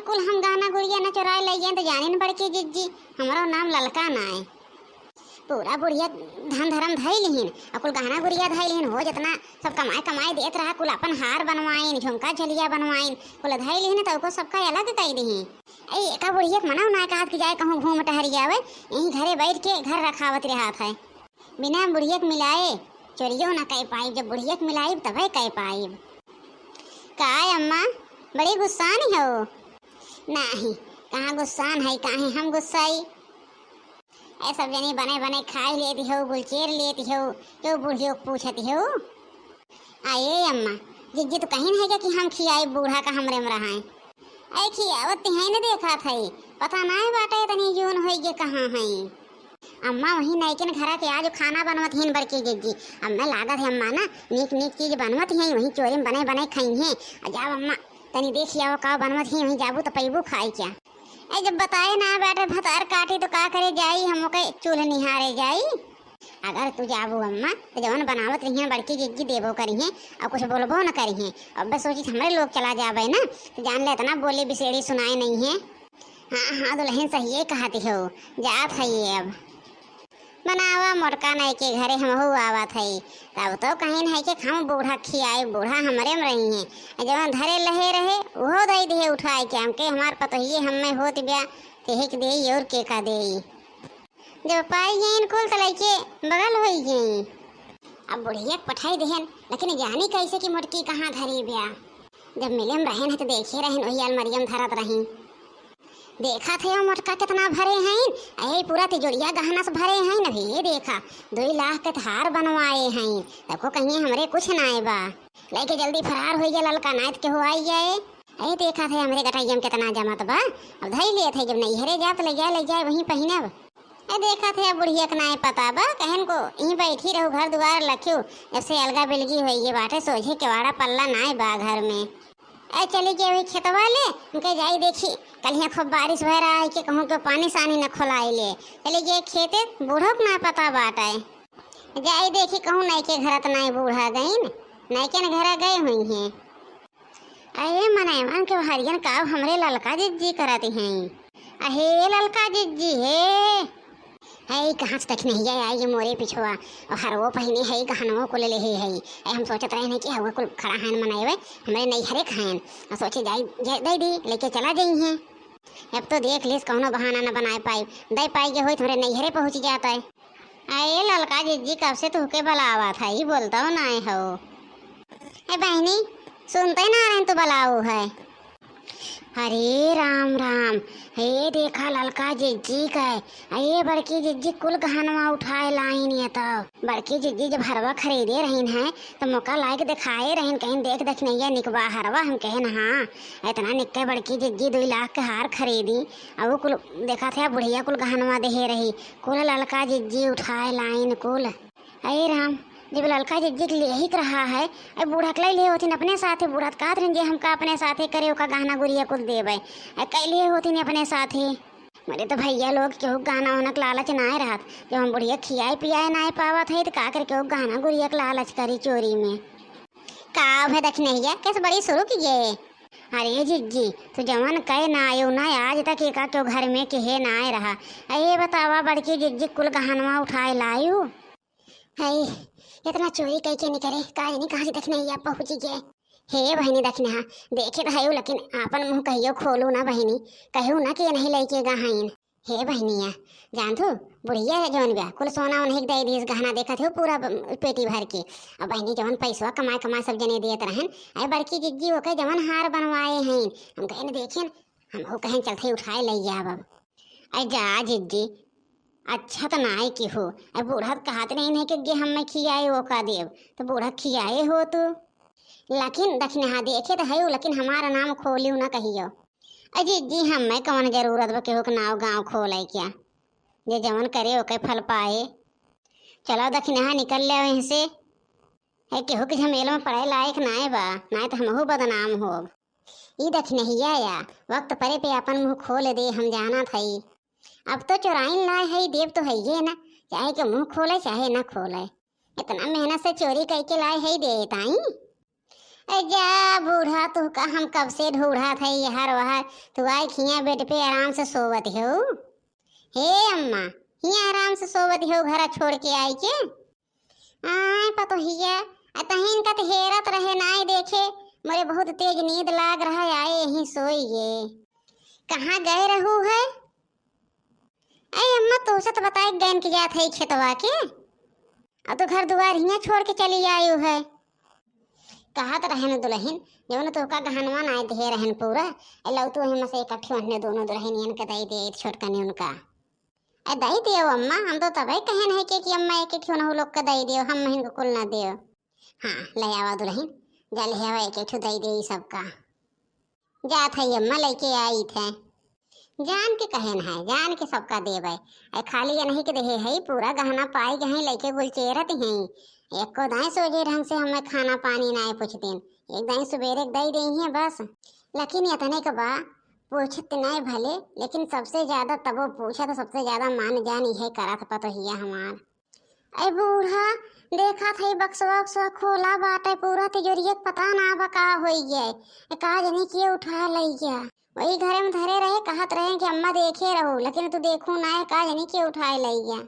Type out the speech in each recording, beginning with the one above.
कुल हम गहना गुड़िया न चुराए लइए तो जाने न बड़की जिज्जी हमारा नाम ललका ना है। पूरा बुढ़िया धन धर्म धई लिहिन और कुल गहना गुड़िया धई लिहिन हो जितना सब कमाए कमाए देत रहा कुल अपन हार बनवाइन झुमका झलिया बनवाइन कुल धई लिहिन तो सबका अलग कई दही। ऐ एका बुढ़िया मना ना कहत कि जाए कहूँ घूम टहरी आवे यहीं घरे बैठ के घर रखावत रहा है। बिना बुढ़िया के मिलाए चोरियो ना कह पाई, जब बुढ़िया के मिलाई तबे कह पाई। का अम्मा बड़ी गुस्सान हो? नहीं कहाँ गुस्सान है, कहाँ हम गुस्साई। ऐ सब जनी बने बने खाई लेती हो गुलचेर लेती हो क्यों बुढ़ियों को पूछती हो। आये अम्मा जिज्जी तो कहीं नहीं है कि हम खियाई बूढ़ा का हमरे में रहा ऐ खियावत है न देखा था पता ना बाटे तनी जून हो गए कहाँ है। अम्मा वही नैकिन घरा के आज खाना बनवत हैं बड़की जिज्जी। अब मैं लागत है अम्मा ना नीक नीक चीज बनवत हैं वहीं चोरी में बने बने खाई हैं। जाओ अम्मा तनी देखिए आओ का बनवत हैं वहीं जाबू तो पैबू खाई क्या। ऐ जब बताए ना बेटे भतार काटी तो का करे जाई हम के चूल्हा निहारे जाई। अगर तू जाबू अम्मा तो जवन बनावत रही बड़की जिज्जी देबो करी है और कुछ बोलबो न करी है। अब बस सोची हमारे लोग चला जावे ना तो जान ले इतना बोली बिसेड़ी सुनाए नहीं है। हाँ हाँ दुल्हन सही है कहती हो जात है ये अब बनावा मोटका नहीं के घरे हम हो आवा थई तब तो कहीं नहीं के हम बूढ़ा खियाए बूढ़ा हमारे में रही हैं जब धरे लहे रहे वो दई दे उठाए के हमके हमार पतो ही हमें होत ब्या तेहिक दे और के का दे जब पाई गई कुल तलाई के बगल हो गई। अब बुढ़िया पठाई देहन लेकिन जानी कैसे कि मोटकी कहाँ धरी ब्या। जब मिले में रहन है तो देखे रहन वही अलमरियम धरत रही देखा थे मोटका कितना भरे हैं। ऐ पूरा तिजोरिया गहना से भरे हैं न भी देखा 2 लाख के हार बनवाए हैं। देखो कहीं हमरे कुछ ना आए बा लेके जल्दी फरार हो गया ललका नाथ के हो आई जाए। ऐ देखा थे हमरे गटाइया में कितना जमत बा अब धई लिए थे जब नहीं हरे जात ले जाए वहीं पहिनब। ऐ देखा थे अब बुढ़िया के ना पता बा कहन को यहीं बैठी रहू घर दुआर लख्यू ऐसे अलगा बिलगी हुई बाटे सोझे केवाड़ा पल्ला ना बा घर में। ऐ चली गई वही खेतवा ले उनके जाई देखी कल यहाँ खूब बारिश भर रहा है कि कहूँ के पानी सानी न खोलाई ले चली गए खेते बूढ़ो को ना पता बाटा है जाई देखी कहूँ नहीं के घर तो नहीं बूढ़ा गई नहीं के न घर गए हुई हैं। अरे मने मन के हरियन का हमरे ललका जिज्जी करती हैं। अहे ललका जिज्जी है कहाँ से तक नहीं आई ये मोरे पिछुआ और हर वो पहने है गहनों को ले है। हम सोचते रहे कि हुआ कुल खड़ा हैन मनाए हमारे नहीं हरे खाएन और सोचे जाई दे दी लेके चला गई हैं। अब तो देख लीस कौनो बहाना न बनाए पाई दे पाई हो तुम्हारे नैहरे पहुँच जाता है। अरे ललका जिज्जी कब से तुहके बुलावा था ही बोलता हो ना हो। अरे बहनी सुनते ना रहे तो बुलाओ है। हरे राम राम हे देखा ललका जिज्जी का ये बड़की जिज्जी कुल गहनवा उठाए लाइन ये तो बड़की जिज्जी जब हरवा खरीदे रहीन है तो मौका लायक दिखाए रहीन कहीं देख देख नहीं निकबा हरवा हम कहें हाँ इतना निक्के बड़की जिज्जी 2 लाख के हार खरीदी और वो कुल देखा था बुढ़िया कुल गहनवा दे रही कुल ललका जिज्जी उठाए लाइन कुल। अरे राम जब ललका जिज्जी के ले ही रहा है अब बूढ़ा के लिए होती अपने साथ बूढ़ा कहत रहे जे हमका अपने साथे करे ओका गहना गुड़िया कुल देवे कैलिए होती अपने साथे मेरे तो भैया लोग केहू गहना उनक लालच ना रहा जब हम बुढ़िया खियाए पियाए ना पावत है तो का कर केहू गहना गुड़िया के लालच करी चोरी में का है देख नहीं कैसे बड़ी शुरू कीजिए। अरे जिज्जी तो जवन कहे ना आयो ना आज तक एका क्यों घर में कहे ना आए रहा। अरे बतावा बड़की जिज्जी कुल गहनवा उठाए लायू है इतना चोरी कह के नहीं करे का नहीं कहाँ से देखने आप पहुँची गए। हे बहनी देखने हाँ देखे तो है लेकिन आपन मुँह कहियो खोलू ना बहनी कहू ना कि नहीं लेके गहाइन। हे बहनिया जान तू बुढ़िया है जवन ब्या कुल सोना उन्हें दे दी गहना देखा थे पूरा पेटी भर के और बहनी जवन पैसा कमाए कमाए सब जने देते रहन अरे बड़की जिज्जी होकर जवन हार बनवाए हैं हम कहे न देखिए हम वो कहें चलते उठाए ले जाब। अरे जा जिज्जी अच्छा तो ना की हो अब बूढ़ा कहते नहीं कि हम खियाए वो का देव तो बूढ़ा खियाए हो तो लेकिन दक्षिण हाँ देखे तो है लेकिन हमारा नाम खोलियो ना कहियो। अजी जी हमें कौन जरूरत बा केहू के नाव गाँव खोले क्या जे जवन करे ओके फल पाए। चलो दक्षिण हाँ निकल ले वहीं से है केहू के झमेल में पढ़े लायक ना बा ना तो हमहू बदनाम हो। ई दक्षिण हिया या वक्त परे पे अपन मुँह खोल दे हम जाना था अब तो चोराइन लाए है देव तो है ये ना चाहे के मुँह खोले चाहे ना खोले इतना मेहनत से चोरी करके लाए है दे ताई। जा बूढ़ा तू का हम कब से ढूढ़ा थे हर वहर तू आई खिया बेड पे आराम से सोवत हो। हे अम्मा हिया आराम से सोवत हो घर छोड़ के आई के आए पतो हिया तहिन का हेरत रहे नाई देखे मोरे बहुत तेज नींद लाग रहा है आए यहीं सोई गे। कहाँ गए रहू है? अरे अम्मा तो से तो बताए गैन के जात है खेतवा के अब तो घर दुआर हिया छोड़ के चली आयु है। कहा तो रहन दुल्हन जवन तो का गहनवा नाय दे रहन पूरा लव तो हम से इकट्ठे होने दोनों दुल्हनियन के दई दे छोटका ने उनका ए दई दियो अम्मा हम तो तबे कहन है कि अम्मा एक एक ठो लोग का दई दियो हम महीन को कुल ना दियो। हाँ ले आवा दुल्हन जा ले आवा एक एक ठो दई दे सबका जा थे अम्मा लेके आई थे जान के कहन है जान के सबका देवे ए खाली ये नहीं के दे है पूरा गहना पाई गए लेके गुल चेरत हैं एक को दाएं सोजे ढंग से हमें खाना पानी ना पूछते एक दाएं सवेरे दई दे है बस लेकिन इतने के बा पूछते नहीं भले लेकिन सबसे ज्यादा तब वो पूछा तो सबसे ज्यादा मान जान ये करा था पता हिया हमार। अरे बूढ़ा देखा था बक्सवा उक्सवा खोला बाटे पूरा तिजोरिया पता ना बका हो गया का जनी के उठा ले गया वही घर में धरे रहे कहत रहे कि अम्मा देखे रहो लेकिन तू देखू ना है का जनी के उठाए ले गया।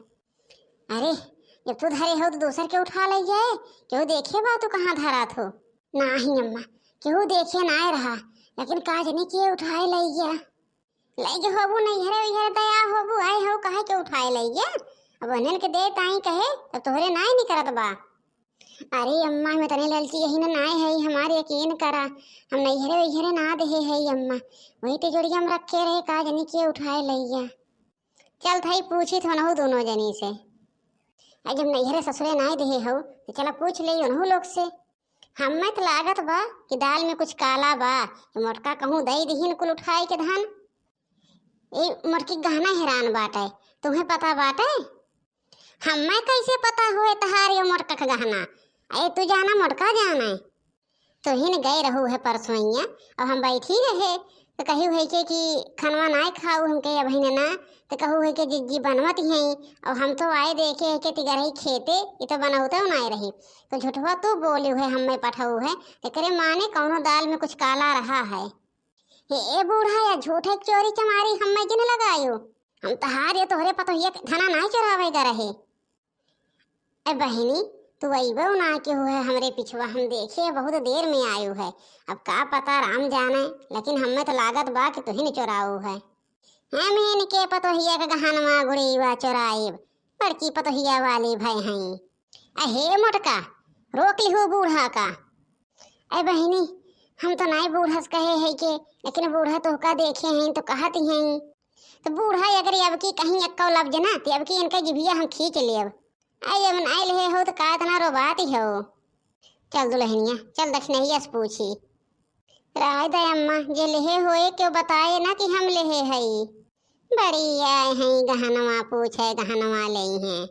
अरे जब तू धरे हो तो दूसर के उठा ले जाए क्यों देखे बा तू कहाँ धरा थो नहीं अम्मा क्यों देखे ना रहा लेकिन का जनी के उठाए ले गया ले जो होबू नहीं हरे हरे दया होबू आए हो कहे के उठाए ले गया अब अनिल के दे ताई कहे तो तोहरे नाय नहीं करत बा। अरे अम्मा मैं तने ललची यही ना नाय है हमारे यकीन करा हम नहीं हरे ना दे है अम्मा वही तो जोड़ी हम रखे रहे का जनी के उठाए ले गया। चल थाई पूछी थो ना दोनों जनी से आज जब नहीं हरे ससुरे नाय दे हो तो चला पूछ ले उन्हों लोग से हमें तो लागत बा कि दाल में कुछ काला बा तो मोटका कहूँ दई दहीन कुल उठाए के धान ए मोटकी गहना हैरान बाटे तुम्हें पता बाटे हमें कैसे पता हुए तहारी मोटका का गहना अरे तू जाना मोटका जाना है तो हिन गए रहू है परसोइया और हम बैठी रहे तो कहू है कि खनवा ना खाऊ हमके अब ना तो कहू है कि जिज्जी बनवत हैं और हम तो आए देखे है कि तिगरही खेते ये तो बनाते हो ना रही तो झूठवा तू बोली है हमें पठाऊ है तो करे माने कौनो दाल में कुछ काला रहा है ए बूढ़ा या झूठे चोरी चमारी हमें जिन लगायो हम तहार ये तोहरे पतो ये धना ना चुरावेगा रहे। ए बहनी तू अइबो ना के हुए हमरे पिछवा हम देखे बहुत देर में आयु है अब का पता राम जाने लेकिन हमें तो लागत बा कि तुहिन चुराऊ है हम इनके पतोहिया का गहनवा गुड़ीवा चुराइब बड़की पतोहिया वाली भाई हैं। अहे मोटका रोक लिहू बूढ़ा का। ए बहनी हम तो नहीं बूढ़ा कहे है के लेकिन बूढ़ा तो का देखे हैं तो कहत हैं तो बूढ़ा अगर अब की कहीं अक्का लफ्ज ना तो अब की इनका जिभिया हम खींच लेब आई अब नाई ले हो तो का इतना रोबात ही हो। चल दुल्हनिया चल दक्षिणैया से पूछी राय दे अम्मा जे लेहे होए क्यों बताए ना कि हम लेहे हई बड़ी आए हैं गहनवा पूछे गहनवा ले हैं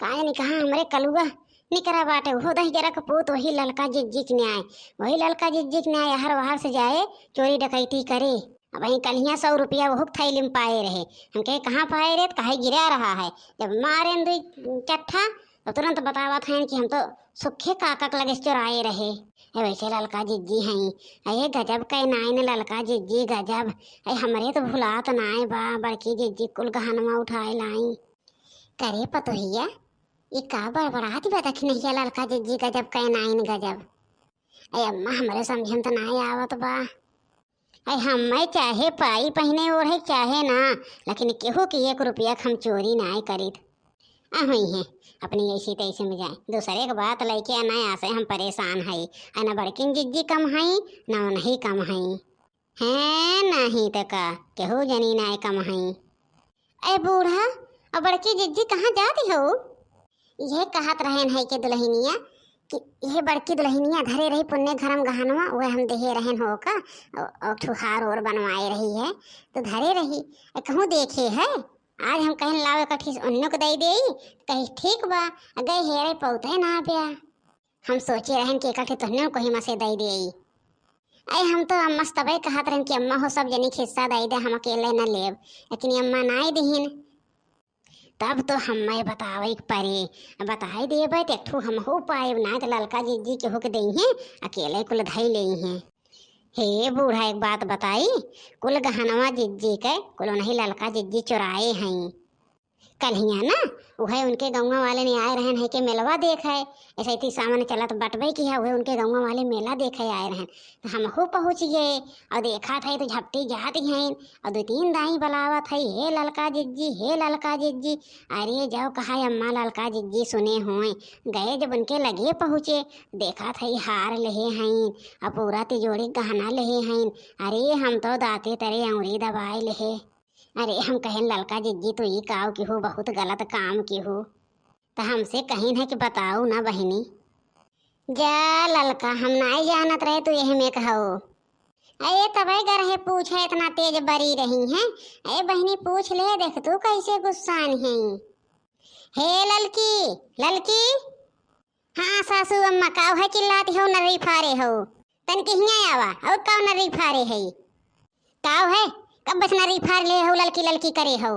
का नहीं कहा हमरे कलुआ निकरा बाटे हो दही जरा कपूत वही ललका जिज्जिक न्याय वही ललका जिज्जिक न्याय हर बाहर से जाए चोरी डकैती करे अब वही कलिया 100 रुपया वो थैली में पाए रहे हम कहे कहाँ पाए रहे कहे गिरा रहा है जब मारे दो चट्ठा तो तुरंत बतावा था कि हम तो सुखे काकक लगे चुराए रहे वैसे ललका जिज्जी हैं अये गजब कह नाइन ललका जिज्जी गजब अये हमारे तो भुलात नाय बा बड़की जिज्जी कुल गहनवा उठाए लाई करे पतोहिया ये का बड़बड़ाती बा दक्षिणैया ललका जिज्जी गजब कह नाइन गजब अये अम्मा हमारे समझन तो नाय आवत बा अये हमें चाहे पाई पहने ओढ़े चाहे ना लेकिन केहू की 1 रुपया हम चोरी नाय करीत हुई हैं अपनी ऐसी तैसे में जाए दूसरे के बात लेके ना आसे हम परेशान है न बड़किन जिज्जी कम है न नहीं कम है हैं नहीं तो का केहू जनी ना कम है। अरे बूढ़ा और बड़की जिज्जी कहाँ जाती हो यह कहत रहन है कि दुल्हनिया कि यह बड़की दुल्हनिया धरे रही पुण्य घरम गहनवा वह हम देहे रहन हो का और ठुहार और बनवाए रही है तो धरे रही कहूँ देखे है आज हम कहीं लावे कठी उन्नो को दई दे कहीं ठीक बा गए हेरे पौते ना प्या हम सोचे रहन कि इकट्ठे तुन्नो को ही मसे दई दे अरे हम तो अम्मा तबे कहत रहन कि अम्मा हो सब जनी खिस्सा दई दे हम अकेले न लेब लेकिन अम्मा नाई दहीन तब तो हमें बतावे परे, बताई देबे तो एक ठू हम हो पाए ना तो ललका जिज्जी के होके दई हैं अकेले कुल धई लई हैं। हे बूढ़ा एक बात बताई, कुल गहनवा जिज्जी के कुल नहीं ललका जिज्जी चुराए हैं। कल हिया ना वह उनके गौवा वाले ने आए रहन है के मेलवा देख है, ऐसे ही सामने चलत बटवे की है, वह उनके गौवा वाले मेला देखे आए रहन तो हम हो पहुँच गए और देखा था तो झपटी जाती हैं और 2-3 दाई बुलावत है, हे ललका जिज्जी हे ललका जिज्जी। अरे जाओ कहा अम्मा ललका जिज्जी सुने हुए गए, जब उनके लगे पहुँचे देखा था हार लहे हैं और पूरा तिजोरी गहना लहे हैं। अरे हम तो दाते तरे अंगुरी दबाए लहे। अरे हम कहें ललका जिज्जी तो ये काव की हो बहुत गलत काम की हो, तो हमसे कहीं है कि बताओ ना बहनी। जा ललका हम नहीं जानत रहे तो यही में कहो। अरे तबे गर है पूछे इतना तेज बरी रही हैं। अरे बहनी पूछ ले देख तू कैसे गुस्सान है। हे ललकी ललकी। हाँ सासू अम्मा काव है चिल्लाती हो नरी फारे हो, तन कहीं आवा और काव नरी फारे है काव है कब बस नरी फार ले हो ललकी ललकी करे हो।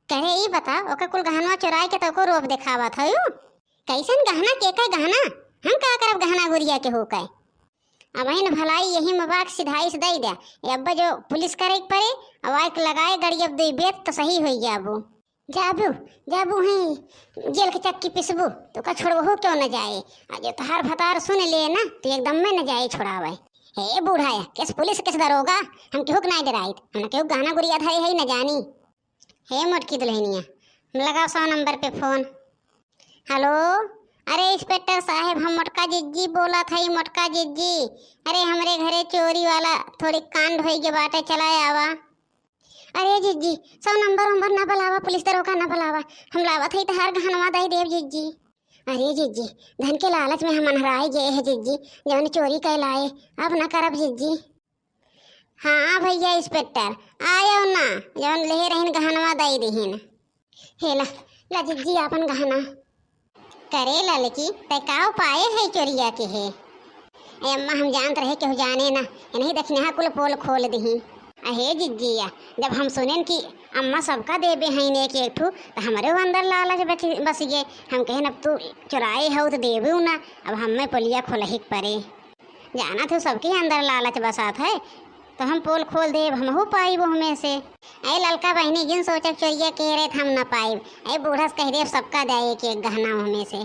करे ई बता ओका कुल गहनवा चुराए के तो को रोप दिखावा था यू कैसन गहना के का गहना हम का करब गहना गुड़िया के हो के। अब इन भलाई यही मबाक सिधाई से दई दे अब जो पुलिस करे पड़े अवाक लगाए गड़ी अब दे बेत तो सही हो जाबू। जाबू जाबू हैं जेल के चक्की पिसबू तो का छोड़बू क्यों न जाए, आज तहार भतार सुन ले ना तो एकदम में न जाए छोड़ावे। हे बूढ़ा है किस पुलिस किस दरोगा हम केहू के नहीं डराइत, हम केहू गहना गुड़िया धरी है न जानी। हे मोटकी दुल्हनिया लगाओ 100 नंबर पे फोन। हेलो अरे इंस्पेक्टर साहब हम मोटका जिज्जी बोला था। मोटका जिज्जी अरे हमारे घरे चोरी वाला थोड़ी कांड हो के बाटे चलाए आवा। अरे जिज्जी 100 नंबर ना बुलावा, पुलिस दरोगा ना बुलावा, हम लावा था तहार गहनवा दई देव जिज्जी। अरे जिज्जी धन के लालच में हम अनहराए गए हैं जिज्जी, जौन चोरी कर लाए अब न करब जिज्जी। हाँ भैया इंस्पेक्टर आयो ना जौन ले रहीन गहनवा दई दीहिन। हेला ला जिज्जी आपन गहना। करे ललकी तय काव पाए है चोरिया के है। अम्मा हम जानत रहे केहू जाने ना नहीं देखने हा कुल पोल खोल दही। अहे जिज्जिया जब हम सुनेन कि अम्मा सबका देबे हैं एक एक ठू तो हमारे अंदर लालच बस गए। हम कहें अब तू चुराए हो तो देबू ना, अब हमें पुलिया खोलही परे जाना तो सबके अंदर लालच बसात है तो हम पोल खोल देब हम हो पाई वो हमें से। अरे ललका बहनी जिन सोचा चोरिया कह रहे थे हम ना पाइब, अरे बूढ़ा कह दे सबका दे एक गहना हमें से।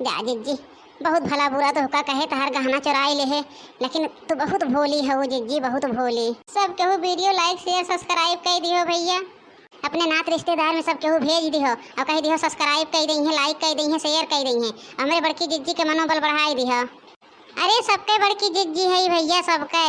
जा जिज्जी बहुत भला बुरा तो हुका कहे तहार गहना चुराए ले है, लेकिन तू बहुत भोली हो जिज्जी बहुत भोली। सब केहू वीडियो लाइक शेयर सब्सक्राइब कर दियो भैया, अपने नात रिश्तेदार में सब केहू भेज दिहो और कह दिहो सब्सक्राइब कर दी है, लाइक कर दी है, शेयर कर दी है, हमारे बड़की जिज्जी के मनोबल बढ़ाई दिहो। अरे सबके बड़की जिज्जी है भैया सबके।